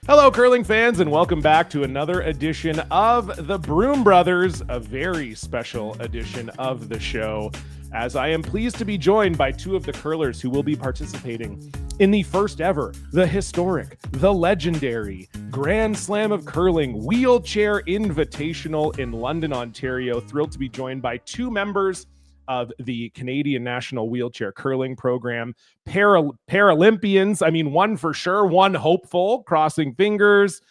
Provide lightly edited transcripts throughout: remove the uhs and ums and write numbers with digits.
Hello, curling fans, and welcome back to another edition of the Broom Brothers, a very special edition of the show, as I am pleased to be joined by two of the curlers who will be participating in the first ever, the historic, the legendary Grand Slam of Curling Wheelchair Invitational in London, Ontario. Thrilled to be joined by two members of the Canadian National Wheelchair Curling Program, Paralympians. I mean, one for sure, one hopeful, crossing fingers.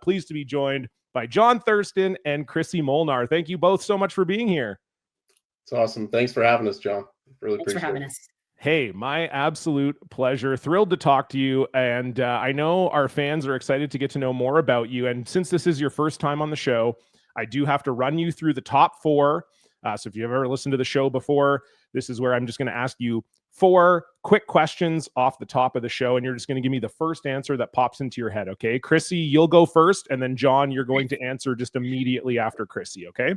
Pleased to be joined by Jon Thurston and Chrissy Molnar. Thank you both so much for being here. It's awesome. Thanks for having us, Jon. Really Thanks for having us. Hey, my absolute pleasure. Thrilled to talk to you. And I know our fans are excited to get to know more about you. And since this is your first time on the show, I do have to run you through the top four. So if you've ever listened to the show before, this is where I'm just going to ask you 4 quick questions off the top of the show, and you're just going to give me the first answer that pops into your head, okay? Chrissy, you'll go first, and then Jon, you're going to answer just immediately after Chrissy, okay?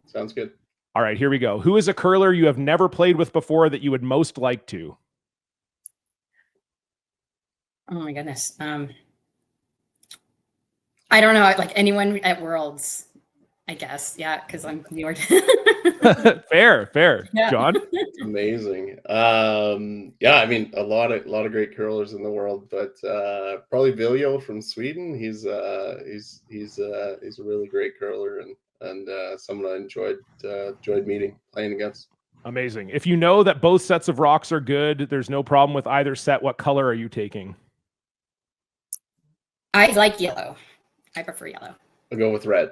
Sounds good. All right, here we go. Who is a curler you have never played with before that you would most like to? Oh my goodness. I don't know, like anyone at Worlds, I guess. Yeah, because I'm newer. Fair. Yeah. Jon? Amazing. Yeah, I mean, a lot of great curlers in the world, but probably Viljo from Sweden. He's a really great curler and someone I enjoyed meeting, playing against. Amazing. If you know that both sets of rocks are good, there's no problem with either set. What color are you taking? I like yellow. I prefer yellow. I'll go with red.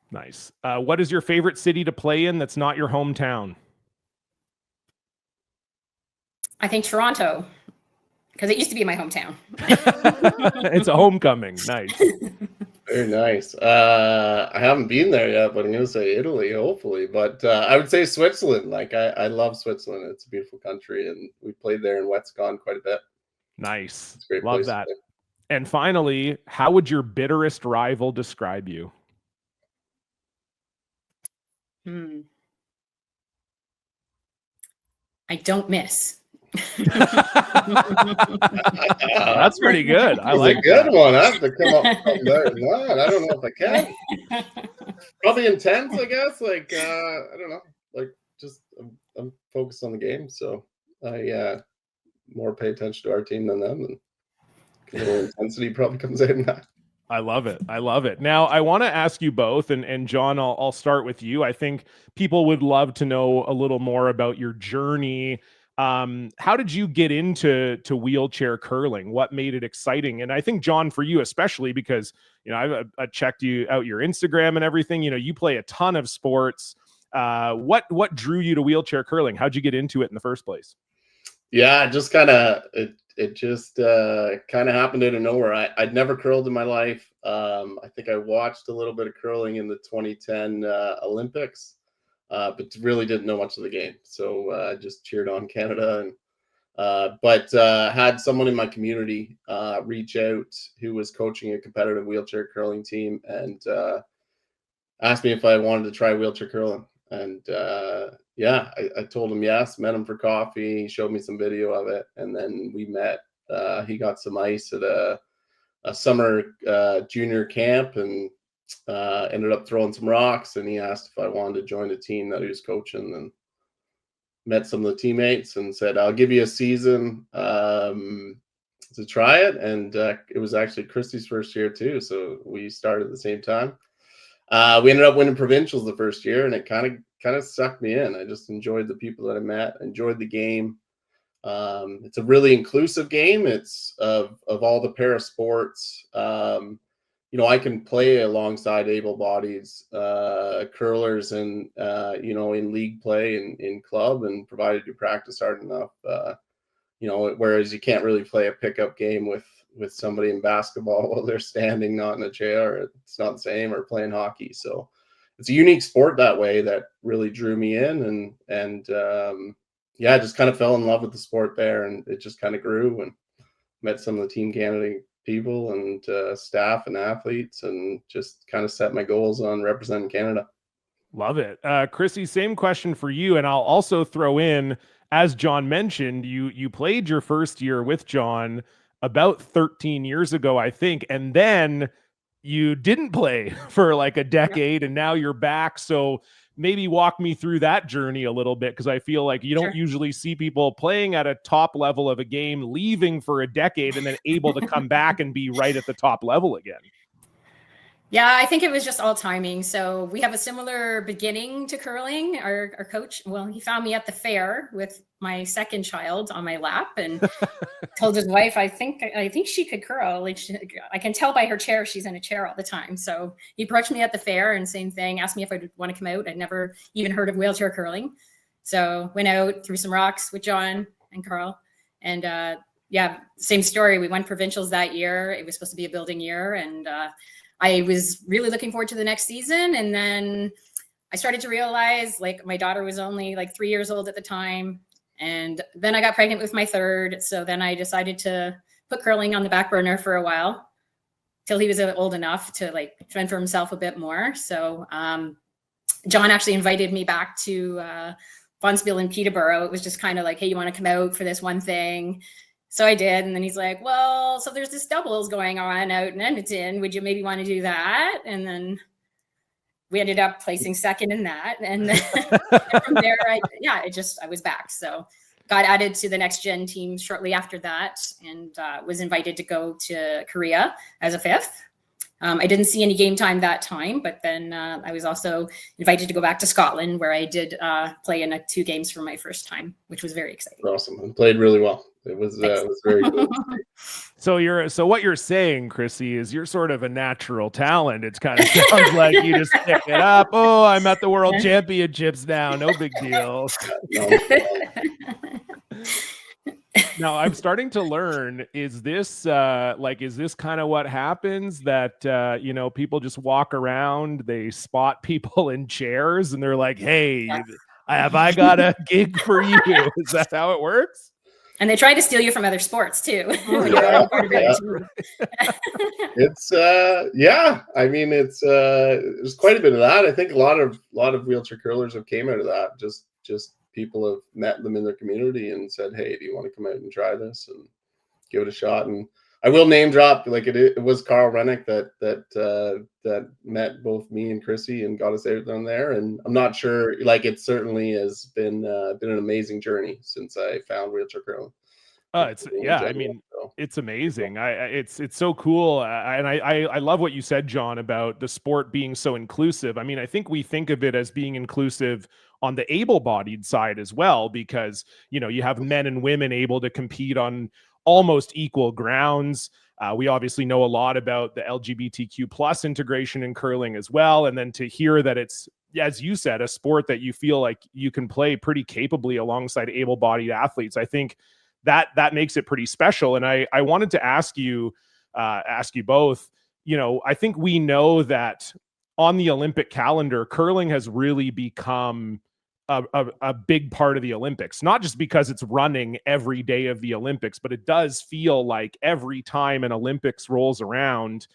Nice. What is your favorite city to play in that's not your hometown? I think Toronto, because it used to be my hometown. It's a homecoming. Nice. Very nice. I haven't been there yet, but I'm going to say Italy, hopefully. But I would say Switzerland. Like, I love Switzerland. It's a beautiful country, and we played there in Westcon quite a bit. Nice. It's a great Love place that. And finally, how would your bitterest rival describe you? I don't miss. That's pretty good. I like a good one. I have to come up with something better than that. I don't know if I can. Probably intense, I guess. Like I don't know. Like just I'm focused on the game, so I more pay attention to our team than them, and a little intensity probably comes out in that. I love it. Now, I want to ask you both, and Jon, I'll start with you. I think people would love to know a little more about your journey. How did you get into wheelchair curling? What made it exciting? And I think, Jon, for you especially, because I've checked you out your Instagram and everything. You play a ton of sports. What drew you to wheelchair curling? How'd you get into it in the first place? Yeah, just kind of it just kind of happened out of nowhere. I'd never curled in my life. I think I watched a little bit of curling in the 2010 Olympics, but really didn't know much of the game. So I just cheered on Canada, but had someone in my community reach out who was coaching a competitive wheelchair curling team and asked me if I wanted to try wheelchair curling. And I told him yes, met him for coffee, he showed me some video of it, and then we met. He got some ice at a summer junior camp and ended up throwing some rocks, and he asked if I wanted to join a team that he was coaching, and met some of the teammates and said, I'll give you a season to try it. And it was actually Chrissy's first year too, so we started at the same time. We ended up winning provincials the first year, and it kind of sucked me in. I just enjoyed the people that I met, enjoyed the game. It's a really inclusive game. It's of all the para sports. I can play alongside able bodies, curlers, and in league play and in club, and provided you practice hard enough. Whereas you can't really play a pickup game with somebody in basketball while they're standing, not in a chair. It's not the same, or playing hockey. So it's a unique sport that way that really drew me in, and I just kind of fell in love with the sport there, and it just kind of grew, and met some of the Team Canada people and staff and athletes, and just kind of set my goals on representing Canada. Love it. Chrissy, same question for you. And I'll also throw in, as Jon mentioned, you played your first year with Jon about 13 years ago, I think. And then you didn't play for like a decade and now you're back. So maybe walk me through that journey a little bit, because I feel like you don't usually see people playing at a top level of a game, leaving for a decade, and then able to come back and be right at the top level again. Yeah, I think it was just all timing. So we have a similar beginning to curling. Our coach, well, he found me at the fair with my second child on my lap and told his wife, I think she could curl. Like I can tell by her chair, she's in a chair all the time. So he approached me at the fair and same thing, asked me if I'd want to come out. I'd never even heard of wheelchair curling. So went out, threw some rocks with Jon and Carl. And yeah, same story. We won provincials that year. It was supposed to be a building year. And I was really looking forward to the next season. And then I started to realize, like, my daughter was only like 3 years old at the time. And then I got pregnant with my third. So then I decided to put curling on the back burner for a while till he was old enough to like fend for himself a bit more. So Jon actually invited me back to Bonspiel in Peterborough. It was just kind of like, hey, you want to come out for this one thing? So I did. And then he's like, well, so there's this doubles going on out in Edmonton. Would you maybe want to do that? And then we ended up placing second in that. And then from there, I was back. So got added to the next gen team shortly after that and was invited to go to Korea as a fifth. I didn't see any game time that time, but then I was also invited to go back to Scotland, where I did play in 2 games for my first time, which was very exciting. Awesome. And played really well. It was very good. So what you're saying, Chrissy, is you're sort of a natural talent. It kind of sounds like you just pick it up. Oh, I'm at the World Championships now. No big deal. Now I'm starting to learn, is this kind of what happens, that people just walk around, they spot people in chairs and they're like, hey, have I got a gig for you? Is that how it works? And they try to steal you from other sports too. It's I mean, it's there's quite a bit of that. I think a lot of wheelchair curlers have came out of that. Just people have met them in their community and said, hey, do you want to come out and try this and give it a shot? And I will name drop, like it was Carl Rennick that met both me and Chrissy and got us out down there. And I'm not sure, like, it certainly has been an amazing journey since I found wheelchair curling. It's amazing. It's so cool. And I love what you said, Jon, about the sport being so inclusive. I mean, I think we think of it as being inclusive on the able-bodied side as well, because, you have men and women able to compete on almost equal grounds. We obviously know a lot about the LGBTQ plus integration in curling as well. And then to hear that it's, as you said, a sport that you feel like you can play pretty capably alongside able-bodied athletes, I think that makes it pretty special. And I wanted to ask you both, I think we know that on the Olympic calendar, curling has really become a big part of the Olympics, not just because it's running every day of the Olympics, but it does feel like every time an Olympics rolls around,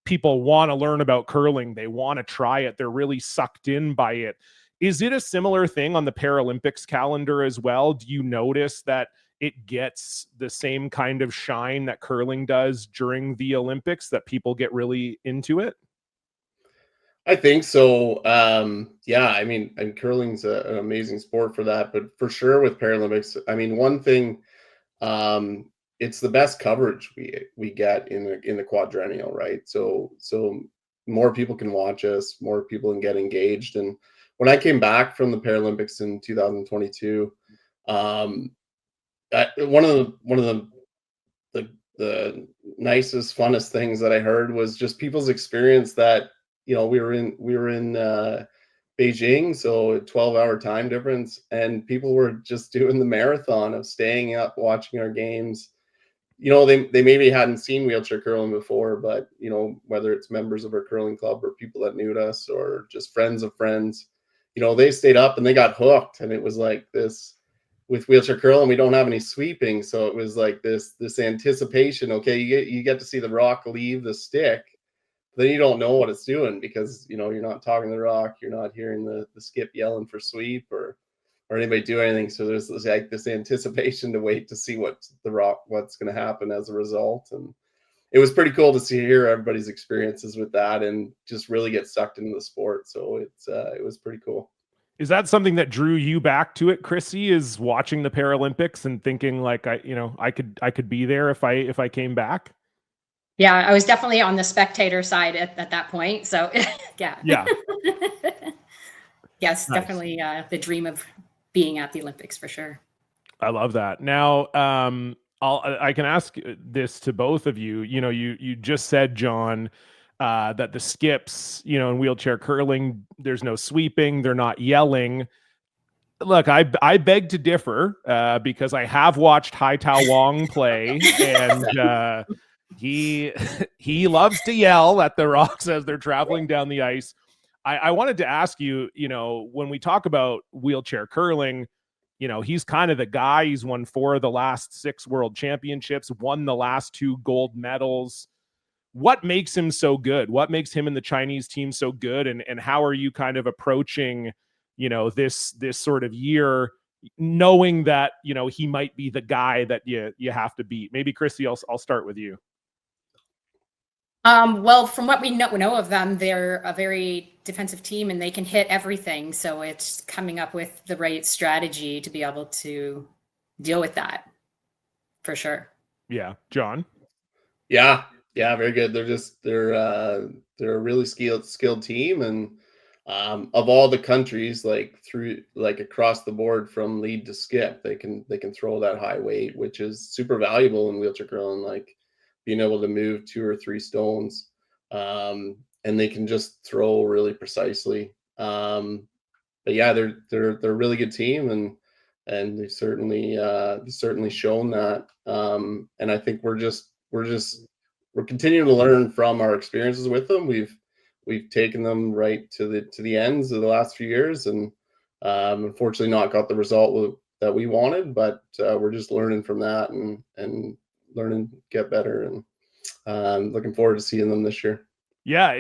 people want to learn about curling. They want to try it. They're really sucked in by it. Is it a similar thing on the Paralympics calendar as well? Do you notice that it gets the same kind of shine that curling does during the Olympics, that people get really into it? I think so. I mean, and curling's an amazing sport for that, but for sure with Paralympics, I mean, one thing, it's the best coverage we get in the quadrennial, right? So more people can watch us, more people can get engaged. And when I came back from the Paralympics in 2022, one of the nicest, funnest things that I heard was just people's experience that, we were in Beijing, so a 12-hour time difference, and people were just doing the marathon of staying up, watching our games. They maybe hadn't seen wheelchair curling before, but whether it's members of our curling club or people that knew us or just friends of friends, they stayed up and they got hooked. And it was like this with wheelchair curling, we don't have any sweeping, so it was like this anticipation. Okay, you get to see the rock leave the stick. Then you don't know what it's doing because you're not talking to the rock, you're not hearing the skip yelling for sweep or or anybody do anything. So there's like this anticipation to wait to see what's going to happen as a result. And it was pretty cool to hear everybody's experiences with that and just really get sucked into the sport. So it was pretty cool. Is that something that drew you back to it, Chrissy, is watching the Paralympics and thinking like, I could be there if I came back? Yeah, I was definitely on the spectator side at that point. So yeah. Yes, nice. Definitely the dream of being at the Olympics for sure. I love that. Now, I can ask this to both of you. You just said, Jon, that the skips, in wheelchair curling, there's no sweeping, they're not yelling. Look, I beg to differ because I have watched Hai Tao Wong play, and he loves to yell at the rocks as they're traveling down the ice. I wanted to ask you, when we talk about wheelchair curling, he's kind of the guy. He's won 4 of the last 6 world championships, won the last 2 gold medals. What makes him so good? What makes him and the Chinese team so good? And how are you kind of approaching, this sort of year, knowing that, he might be the guy that you have to beat? Maybe Chrissy, I'll start with you. Well, from what we know of them, they're a very defensive team and they can hit everything. So it's coming up with the right strategy to be able to deal with that, for sure. Yeah, Jon. Yeah, very good. They're a really skilled team, and of all the countries, like across the board from lead to skip, they can throw that high weight, which is super valuable in wheelchair curling, like being able to move 2 or 3 stones, and they can just throw really precisely. But yeah, they're a really good team, and they've certainly shown that. And I think we're continuing to learn from our experiences with them. We've taken them right to the ends of the last few years, and unfortunately not got the result that we wanted, but we're just learning from that and learning to get better, and looking forward to seeing them this year. Yeah,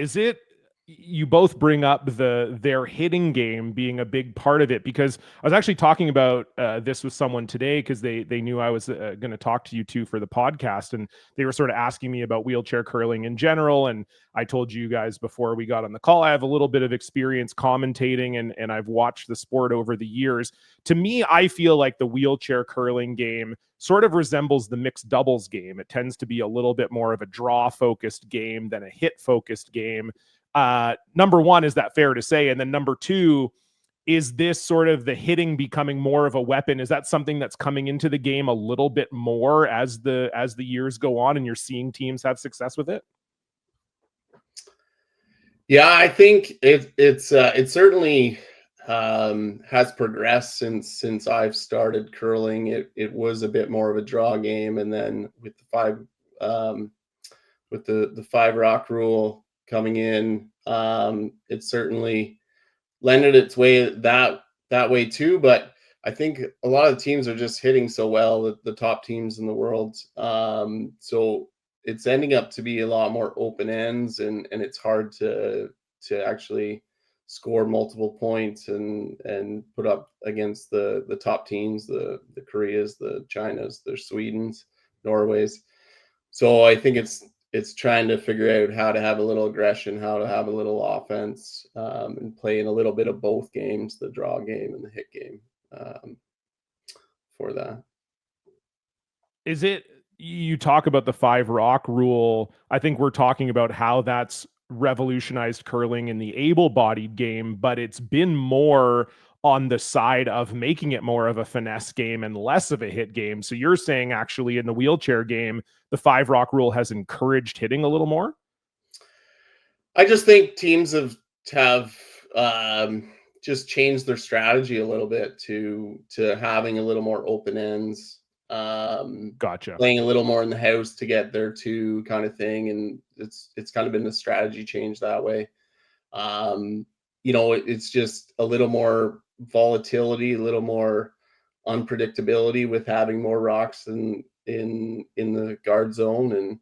you both bring up their hitting game being a big part of it, because I was actually talking about this with someone today, because they knew I was going to talk to you two for the podcast, and they were sort of asking me about wheelchair curling in general. And I told you guys before we got on the call, I have a little bit of experience commentating, and I've watched the sport over the years. To me, I feel like the wheelchair curling game sort of resembles the mixed doubles game. It tends to be a little bit more of a draw focused game than a hit focused game. Number one, is that fair to say? And then number two, is this sort of the hitting becoming more of a weapon? Is that something that's coming into the game a little bit more as the years go on and you're seeing teams have success with it? Yeah, I think it certainly has progressed since I've started curling. It was a bit more of a draw game, and then with the 5 rock rule coming in, it certainly lended its way that way too. But I think a lot of the teams are just hitting so well, the top teams in the world. So it's ending up to be a lot more open ends, and it's hard to actually score multiple points and put up against the top teams, the Koreas, the Chinas, the Swedens, Norways. So I think it's trying to figure out how to have a little aggression, how to have a little offense, and play in a little bit of both games, the draw game and the hit game, for that. Is it, you talk about the 5 rock rule. I think we're talking about how that's revolutionized curling in the able-bodied game, but it's been more on the side of making it more of a finesse game and less of a hit game. So you're saying actually in the wheelchair game, the 5 rock rule has encouraged hitting a little more? I just think teams have just changed their strategy a little bit to having a little more open ends. Gotcha. Playing a little more in the house to get there too, kind of thing, and it's kind of been the strategy change that way. It's just a little more volatility, a little more unpredictability with having more rocks in the guard zone, and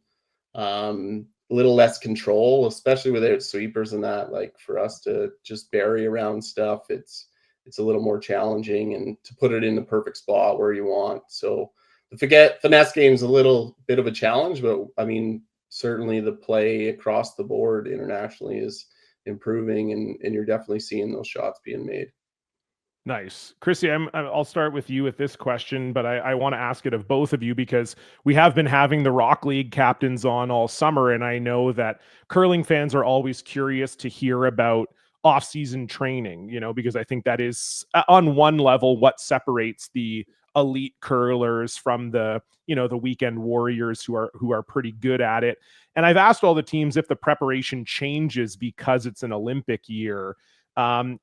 a little less control, especially without sweepers and that. Like for us to just bury around stuff, it's it's a little more challenging, and to put it in the perfect spot where you want. So the finesse game is a little bit of a challenge, but I mean, certainly the play across the board internationally is improving, and you're definitely seeing those shots being made. Nice. Chrissy, I'll start with you with this question, but I want to ask it of both of you because we have been having the Rock League captains on all summer, and I know that curling fans are always curious to hear about off-season training, because I think that is on one level what separates the elite curlers from the weekend warriors who are pretty good at it. And I've asked all the teams if the preparation changes because it's an Olympic year.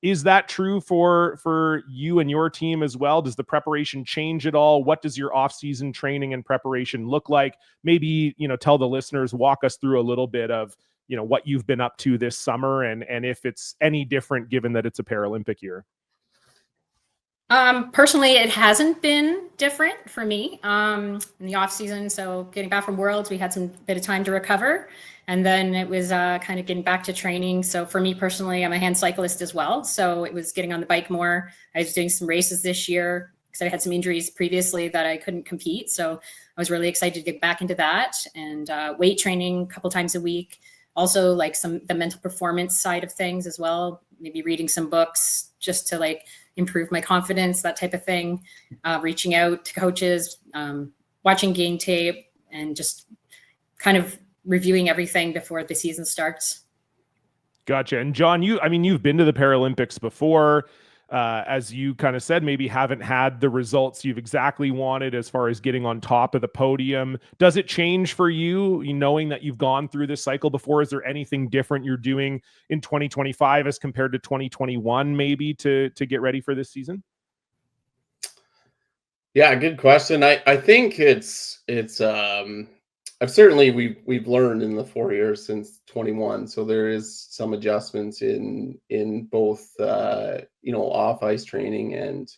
Is that true for you and your team as well? Does the preparation change at all? What does your off-season training and preparation look like? Maybe, tell the listeners, walk us through a little bit of, what you've been up to this summer and if it's any different given that it's a Paralympic year. Personally, it hasn't been different for me in the off season. So getting back from Worlds, we had some bit of time to recover, and then it was kind of getting back to training. So for me personally, I'm a hand cyclist as well. So it was getting on the bike more. I was doing some races this year because I had some injuries previously that I couldn't compete. So I was really excited to get back into that, and weight training a couple times a week. Also like the mental performance side of things as well. Maybe reading some books just to improve my confidence, that type of thing. Reaching out to coaches, watching game tape, and just kind of reviewing everything before the season starts. Gotcha. And Jon, you've been to the Paralympics before. As you kind of said, maybe haven't had the results you've exactly wanted as far as getting on top of the podium. Does it change for you, knowing that you've gone through this cycle before? Is there anything different you're doing in 2025 as compared to 2021, maybe to get ready for this season? Yeah, good question. I think it's I've certainly we've learned in the 4 years since 21. So there is some adjustments in both off ice training and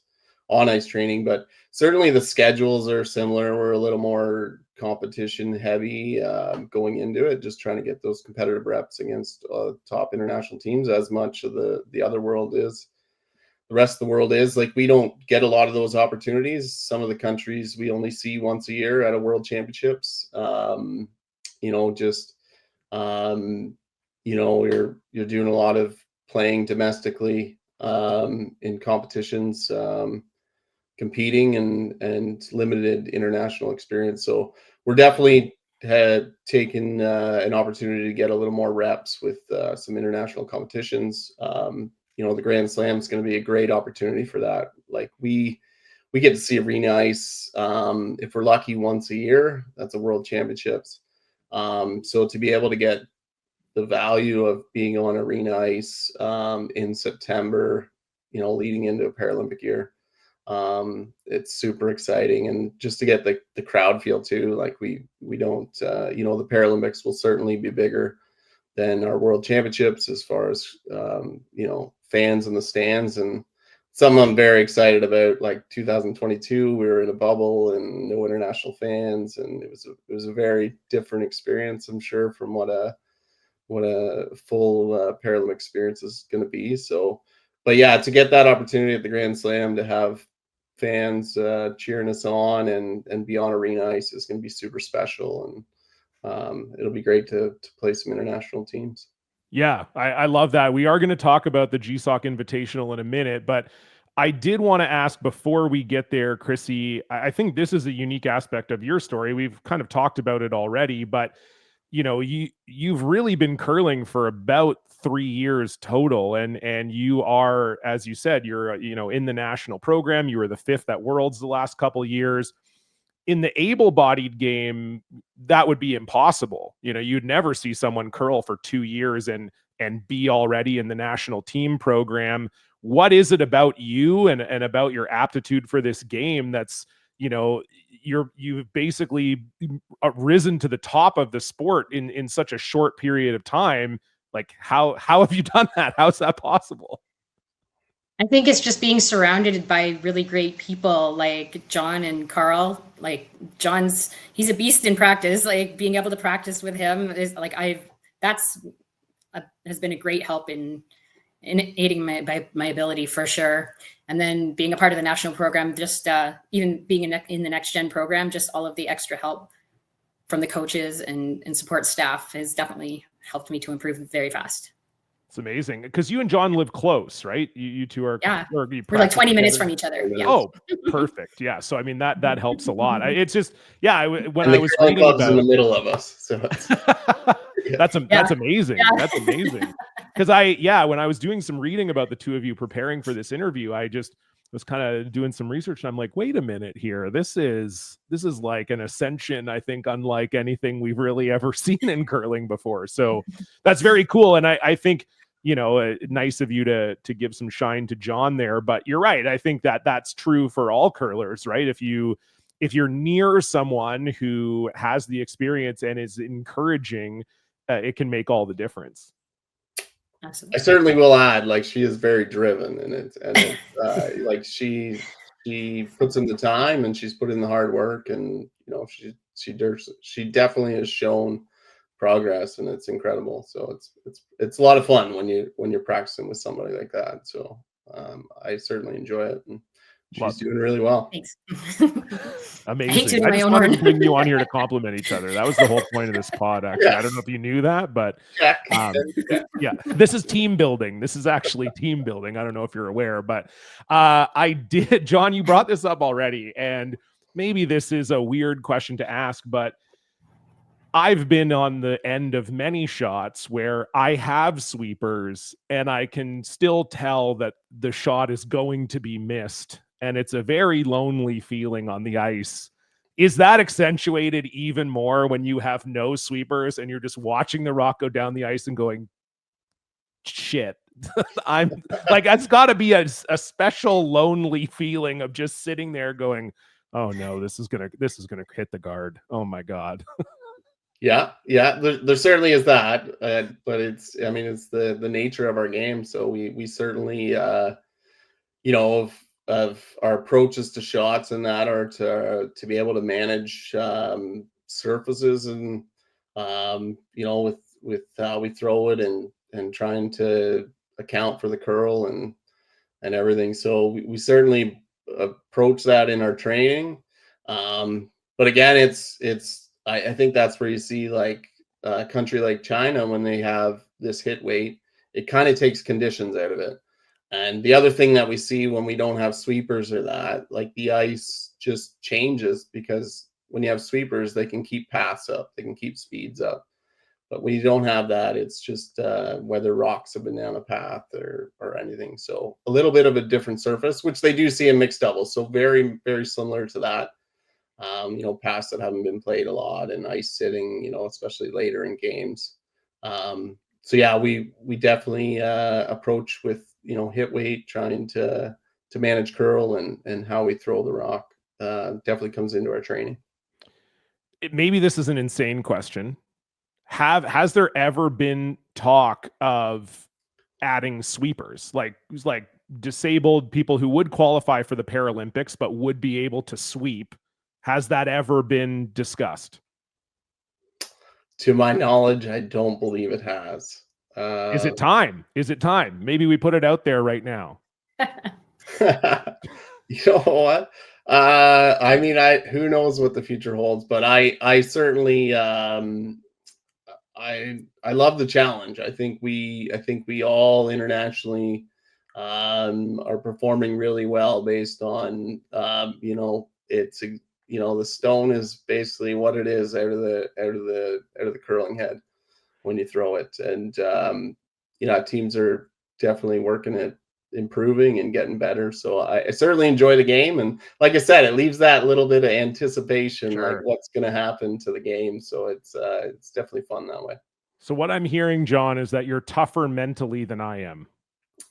on ice training, but certainly the schedules are similar. We're a little more competition heavy going into it, just trying to get those competitive reps against top international teams, as much of the other world is. The rest of the world is we don't get a lot of those opportunities. Some of the countries we only see once a year at a world championships. You're doing a lot of playing domestically in competitions, competing and limited international experience. So we're definitely had taken an opportunity to get a little more reps with some international competitions. The Grand Slam is going to be a great opportunity for that. We get to see arena ice if we're lucky once a year. That's a world championships. So to be able to get the value of being on arena ice in September, leading into a Paralympic year, it's super exciting. And just to get the crowd feel too, we don't, the Paralympics will certainly be bigger than our world championships as far as, fans in the stands. And something I'm very excited about, 2022, we were in a bubble and no international fans. And it was a very different experience, I'm sure, from what a full Paralympic experience is going to be. So, but yeah, to get that opportunity at the Grand Slam to have fans cheering us on and be on arena ice is going to be super special. And it'll be great to play some international teams. Yeah, I love that. We are going to talk about the GSOC Invitational in a minute, but I did want to ask before we get there, Chrissy, I think this is a unique aspect of your story. We've kind of talked about it already, but you've really been curling for about 3 years total. And you are, as you said, you're, in the national program. You were the 5th at Worlds the last couple of years. In the able-bodied game, that would be impossible. You'd never see someone curl for 2 years and be already in the national team program. What is it about you and about your aptitude for this game that's, you've basically risen to the top of the sport in such a short period of time? How have you done that? How's that possible? I think it's just being surrounded by really great people like Jon and Carl. He's a beast in practice. Being able to practice with him is has been a great help in aiding my ability for sure. And then being a part of the national program, just even being in the next gen program, just all of the extra help from the coaches and support staff has definitely helped me to improve very fast. It's amazing because you and Jon live close, right? You two are, yeah, we're like 20 minutes from each other. Yeah. Oh, perfect. Yeah. So I mean that helps a lot. It's just when and I was reading club's about in the middle of us, so it's, that's amazing. Yeah. That's amazing. Because when I was doing some reading about the two of you preparing for this interview, I just was kind of doing some research and I'm like, wait a minute here. This is like an ascension, I think, unlike anything we've really ever seen in curling before. So that's very cool. And I think, nice of you to give some shine to Jon there, but you're right. I think that's true for all curlers, right? If you're near someone who has the experience and is encouraging, it can make all the difference. Absolutely. I certainly will add, like, she is very driven, and it's like she puts in the time and she's put in the hard work, and she definitely has shown progress, and it's incredible. So it's a lot of fun when you're practicing with somebody like that. So I certainly enjoy it, and she's doing really well. Thanks. Amazing. I just wanted to bring you on here to compliment each other. That was the whole point of this pod, actually. Yes. I don't know if you knew that, but yeah, this is team building. This is actually team building. I don't know if you're aware, but I did. Jon, you brought this up already, and maybe this is a weird question to ask, but I've been on the end of many shots where I have sweepers and I can still tell that the shot is going to be missed. And it's a very lonely feeling on the ice. Is that accentuated even more when you have no sweepers and you're just watching the rock go down the ice and going, shit? I'm like, that's got to be a special lonely feeling of just sitting there going, oh no, this is gonna hit the guard. Oh my God. Yeah, there certainly is that, but it's the nature of our game. So we certainly of our approaches to shots and that are to be able to manage surfaces and with how we throw it and trying to account for the curl and everything. So we certainly approach that in our training. But again, I think that's where you see, like, a country like China, when they have this hit weight, it kind of takes conditions out of it. And the other thing that we see when we don't have sweepers or that, like, the ice just changes, because when you have sweepers, they can keep paths up, they can keep speeds up. But when you don't have that, it's just whether rocks have been down a path or anything. So a little bit of a different surface, which they do see in mixed doubles. So very, very similar to that. Paths that haven't been played a lot and ice sitting, especially later in games. So yeah, we definitely approach with, hit weight, trying to manage curl and how we throw the rock. Definitely comes into our training. Maybe this is an insane question. Has there ever been talk of adding sweepers, like disabled people who would qualify for the Paralympics but would be able to sweep? Has that ever been discussed? To my knowledge, I don't believe it has. Is it time? Maybe we put it out there right now. You know what? Who knows what the future holds, but I certainly I love the challenge. I think we all internationally are performing really well based on it's the stone is basically what it is out of the curling head when you throw it, and teams are definitely working at improving and getting better. So I certainly enjoy the game, and like I said, it leaves that little bit of anticipation, sure, like what's going to happen to the game. So it's definitely fun that way. So what I'm hearing, Jon, is that you're tougher mentally than I am.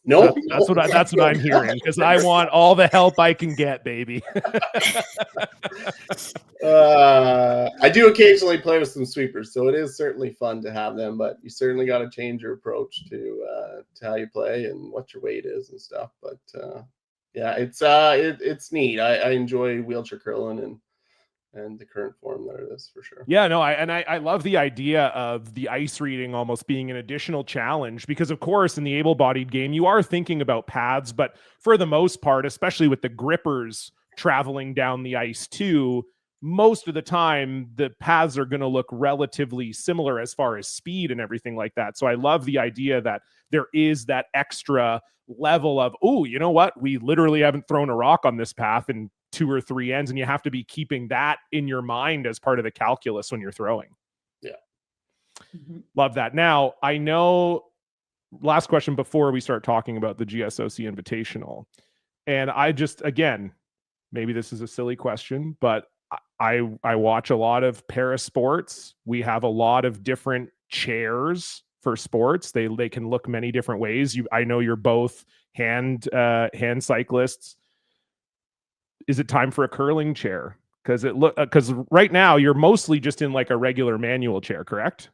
No, that's what I'm hearing, because I want all the help I can get, baby. I do occasionally play with some sweepers, so it is certainly fun to have them, but you certainly got to change your approach to how you play and what your weight is and stuff. But yeah, it's neat. I enjoy wheelchair curling, and the current form that it is, for sure. Yeah, no, I love the idea of the ice reading almost being an additional challenge, because of course in the able-bodied game you are thinking about paths, but for the most part, especially with the grippers traveling down the ice too, most of the time the paths are going to look relatively similar as far as speed and everything like that. So I love the idea that there is that extra level of, oh, you know what, we literally haven't thrown a rock on this path in 2 or 3 ends, and you have to be keeping that in your mind as part of the calculus when you're throwing. Yeah. Love that. Now, I know, last question before we start talking about the GSOC Invitational, and I just, again, maybe this is a silly question, but I watch a lot of para sports. We have a lot of different chairs for sports. They can look many different ways. I know you're both hand cyclists. Is it time for a curling chair? Because right now you're mostly just in like a regular manual chair, correct?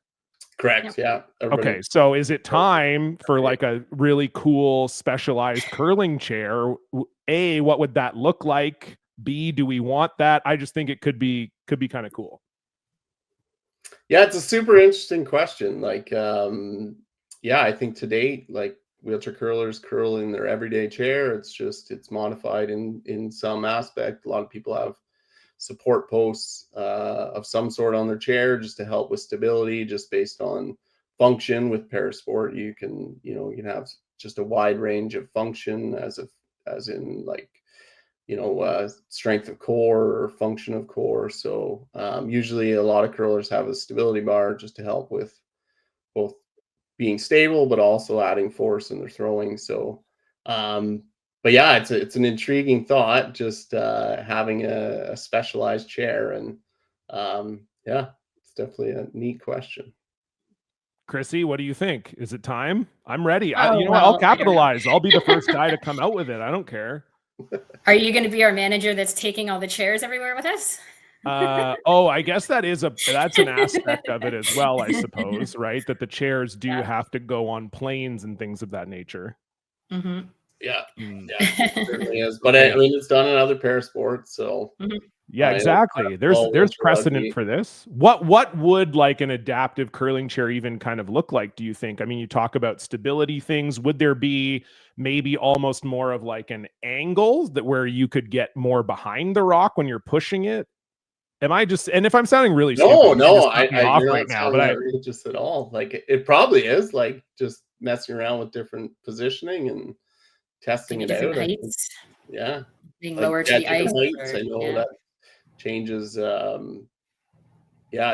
Correct. Yeah. Okay, so is it time for like a really cool specialized curling chair? A, what would that look like? B, do we want that? I just think it could be kind of cool. Yeah, it's a super interesting question. Like, yeah, I think to date, like, wheelchair curlers curl in their everyday chair. It's modified in some aspect. A lot of people have support posts of some sort on their chair just to help with stability, just based on function. With parasport, you can have just a wide range of function, as in like, strength of core or function of core. So usually a lot of curlers have a stability bar just to help with both being stable, but also adding force in their throwing. So, but yeah, it's an intriguing thought, just having a specialized chair. And yeah, it's definitely a neat question. Chrissy, what do you think? Is it time? I'm ready. Oh, I'll capitalize. I'll be the first guy to come out with it. I don't care. Are you going to be our manager that's taking all the chairs everywhere with us? I guess that's an aspect of it as well, I suppose, right? That the chairs do have to go on planes and things of that nature. Mm-hmm. Yeah, it certainly is. But I mean, it's done in other parasports, so yeah, exactly. There's precedent for this. What would like an adaptive curling chair even kind of look like, do you think? I mean, you talk about stability things. Would there be maybe almost more of like an angle that where you could get more behind the rock when you're pushing it? Am I just, and if I'm sounding really no, stupid, you're off not right now, sounding that religious at all. Like, it probably is, like, just messing around with different positioning and testing it out. Heights. Yeah, Being like, lower to the ice. I know that changes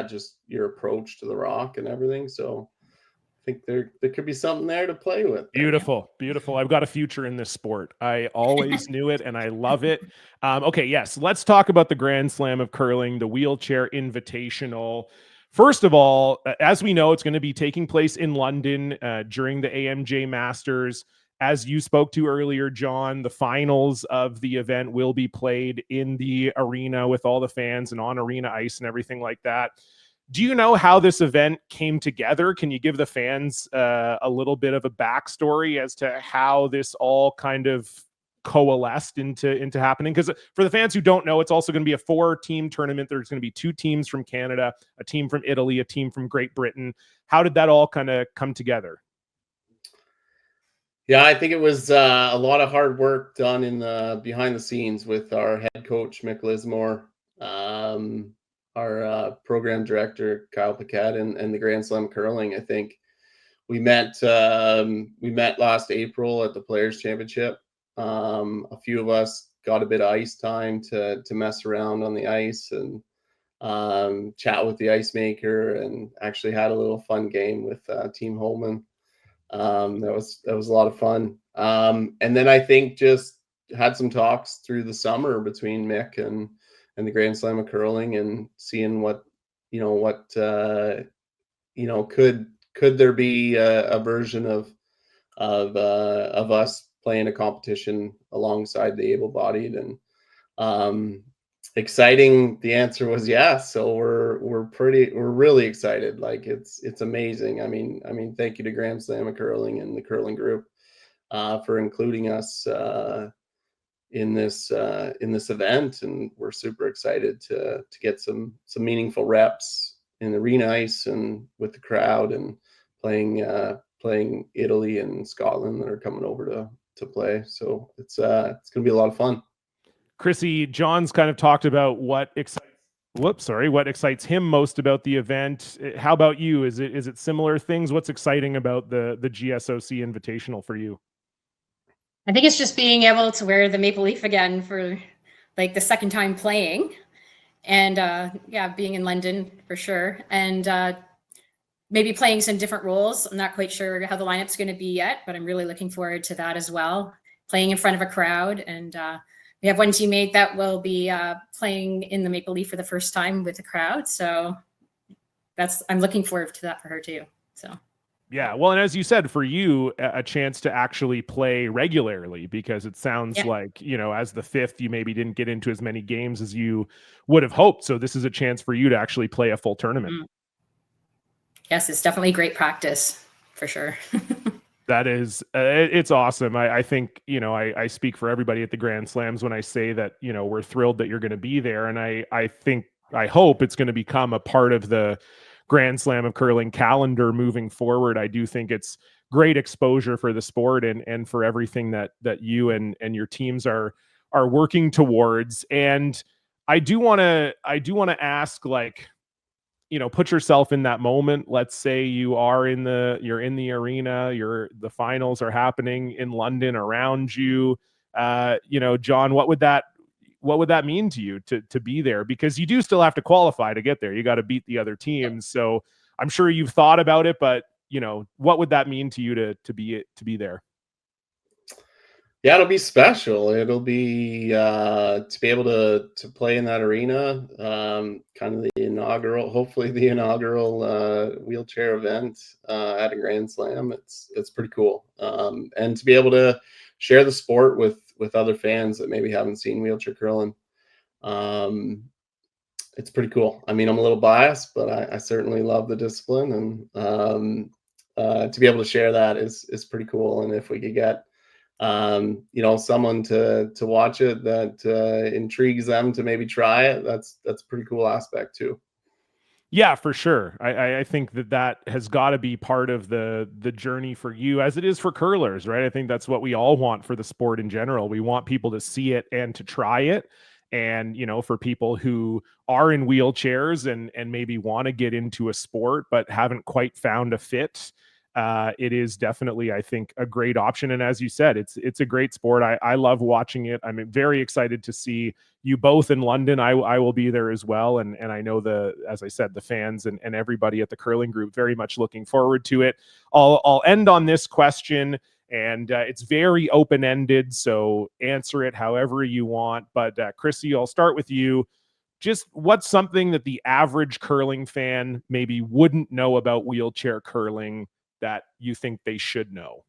just your approach to the rock and everything. So I think there could be something there to play with. Beautiful. I've got a future in this sport. I always knew it and I love it. Okay, yes, let's talk about the Grand Slam of curling, the Wheelchair Invitational. First of all, as we know, it's going to be taking place in London during the AMJ Masters. As you spoke to earlier, Jon, the finals of the event will be played in the arena with all the fans and on arena ice and everything like that. Do you know how this event came together? Can you give the fans a little bit of a backstory as to how this all kind of coalesced into happening? Because for the fans who don't know, it's also going to be a 4-team tournament. There's going to be 2 teams from Canada, a team from Italy, a team from Great Britain. How did that all kind of come together? Yeah, I think it was a lot of hard work done in the behind the scenes with our head coach, Mick Lismore, our program director, Kyle Paquette, and the Grand Slam curling. I think we met last April at the Players Championship. A few of us got a bit of ice time to mess around on the ice and chat with the ice maker, and actually had a little fun game with Team Holman. That was a lot of fun. And then I think just had some talks through the summer between Mick and the Grand Slam of curling, and seeing what could there be a version of us playing a competition alongside the able-bodied, and exciting. The answer was yes. So we're really excited. Like, it's amazing. I mean, thank you to Grand Slam of curling and the curling group for including us in this event, and we're super excited to get some meaningful reps in arena ice and with the crowd, and playing Italy and Scotland that are coming over to play. So it's going to be a lot of fun. Chrissy, Jon's kind of talked about what excites him most about the event. How about you? Is it similar things? What's exciting about the GSOC Invitational for you? I think it's just being able to wear the maple leaf again for like the second time playing, and being in London for sure, and maybe playing some different roles. I'm not quite sure how the lineup's going to be yet, but I'm really looking forward to that as well. Playing in front of a crowd, and we have one teammate that will be playing in the maple leaf for the first time with the crowd. So I'm looking forward to that for her too. So. Yeah, well, and as you said, for you, a chance to actually play regularly, because it sounds like, as the fifth, you maybe didn't get into as many games as you would have hoped. So this is a chance for you to actually play a full tournament. Mm-hmm. Yes, it's definitely great practice for sure. That is, it's awesome. I think, I speak for everybody at the Grand Slams when I say that, we're thrilled that you're going to be there. And I hope it's going to become a part of the Grand Slam of curling calendar moving forward. I do think it's great exposure for the sport and for everything that you and your teams are working towards. And I do want to ask, like, put yourself in that moment. Let's say you're in the arena, the finals are happening in London around you. Jon, what would that mean to you to be there? Because you do still have to qualify to get there. You got to beat the other teams. So I'm sure you've thought about it, but what would that mean to you to be there? Yeah, it'll be special. It'll be to be able to play in that arena, kind of hopefully the inaugural wheelchair event at a Grand Slam. It's pretty cool, and to be able to share the sport with other fans that maybe haven't seen wheelchair curling. It's pretty cool. I mean, I'm a little biased, but I certainly love the discipline, and to be able to share that is pretty cool. And if we could get someone to watch it that intrigues them to maybe try it, that's a pretty cool aspect too. Yeah, for sure. I think that has got to be part of the journey for you, as it is for curlers, right? I think that's what we all want for the sport in general. We want people to see it and to try it. And, for people who are in wheelchairs and maybe want to get into a sport, but haven't quite found a fit, it is definitely, I think, a great option. And as you said, it's a great sport. I love watching it. I'm very excited to see you both in London. I will be there as well. And I know as I said, the fans and everybody at the curling group very much looking forward to it. I'll end on this question, and it's very open-ended, so answer it however you want. But Chrissy, I'll start with you. Just what's something that the average curling fan maybe wouldn't know about wheelchair curling that you think they should know?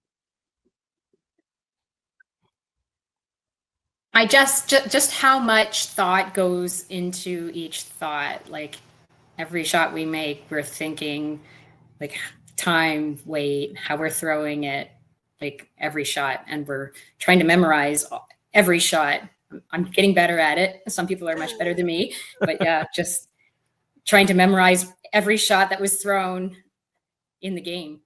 I just how much thought goes into each thought. Like every shot we make, we're thinking like time, weight, how we're throwing it, like every shot, and we're trying to memorize every shot. I'm getting better at it. Some people are much better than me, but yeah, just trying to memorize every shot that was thrown in the game.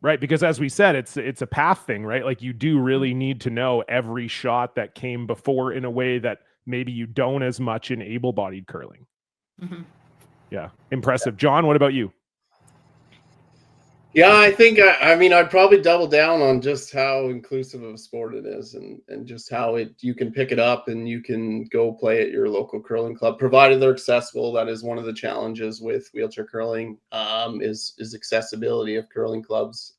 Right, because as we said, it's a path thing, right? Like you do really need to know every shot that came before in a way that maybe you don't as much in able-bodied curling. Mm-hmm. Yeah, impressive. Jon, what about you? Yeah, I think I'd probably double down on just how inclusive of a sport it is, and just how you can pick it up and you can go play at your local curling club, provided they're accessible. That is one of the challenges with wheelchair curling, is accessibility of curling clubs.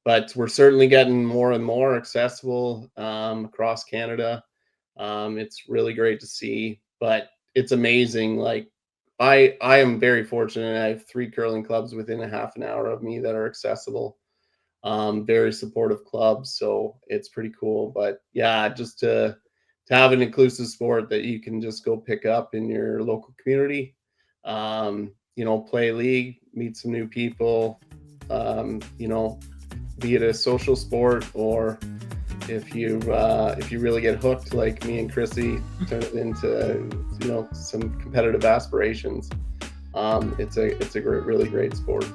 But we're certainly getting more and more accessible across Canada. It's really great to see, but it's amazing. Like I am very fortunate. I have 3 curling clubs within a half an hour of me that are accessible. Very supportive clubs, so it's pretty cool. But yeah, just to have an inclusive sport that you can just go pick up in your local community, play league, meet some new people, be it a social sport or if you really get hooked like me and Chrissy, turn it into some competitive aspirations. It's a really great sport.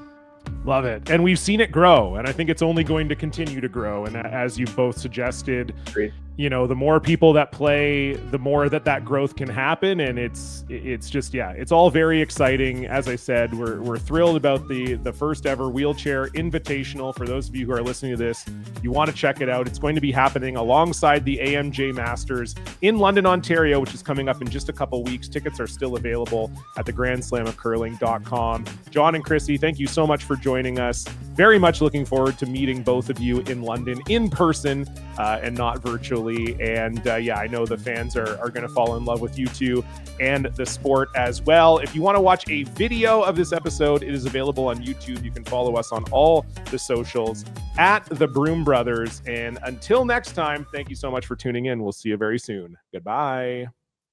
Love it. And we've seen it grow, and I think it's only going to continue to grow. And as you both suggested, Great. The more people that play, the more that growth can happen. And it's just, it's all very exciting. As I said, we're thrilled about the first ever Wheelchair Invitational. For those of you who are listening to this, you want to check it out. It's going to be happening alongside the AMJ Masters in London, Ontario, which is coming up in just a couple weeks. Tickets are still available at theGrandSlamOfCurling.com. Jon and Chrissy, thank you so much for joining us. Very much looking forward to meeting both of you in London in person and not virtually. And I know the fans are going to fall in love with you two and the sport as well. If you want to watch a video of this episode, it is available on YouTube. You can follow us on all the socials at the Broom Brothers. And until next time, thank you so much for tuning in. We'll see you very soon. Goodbye.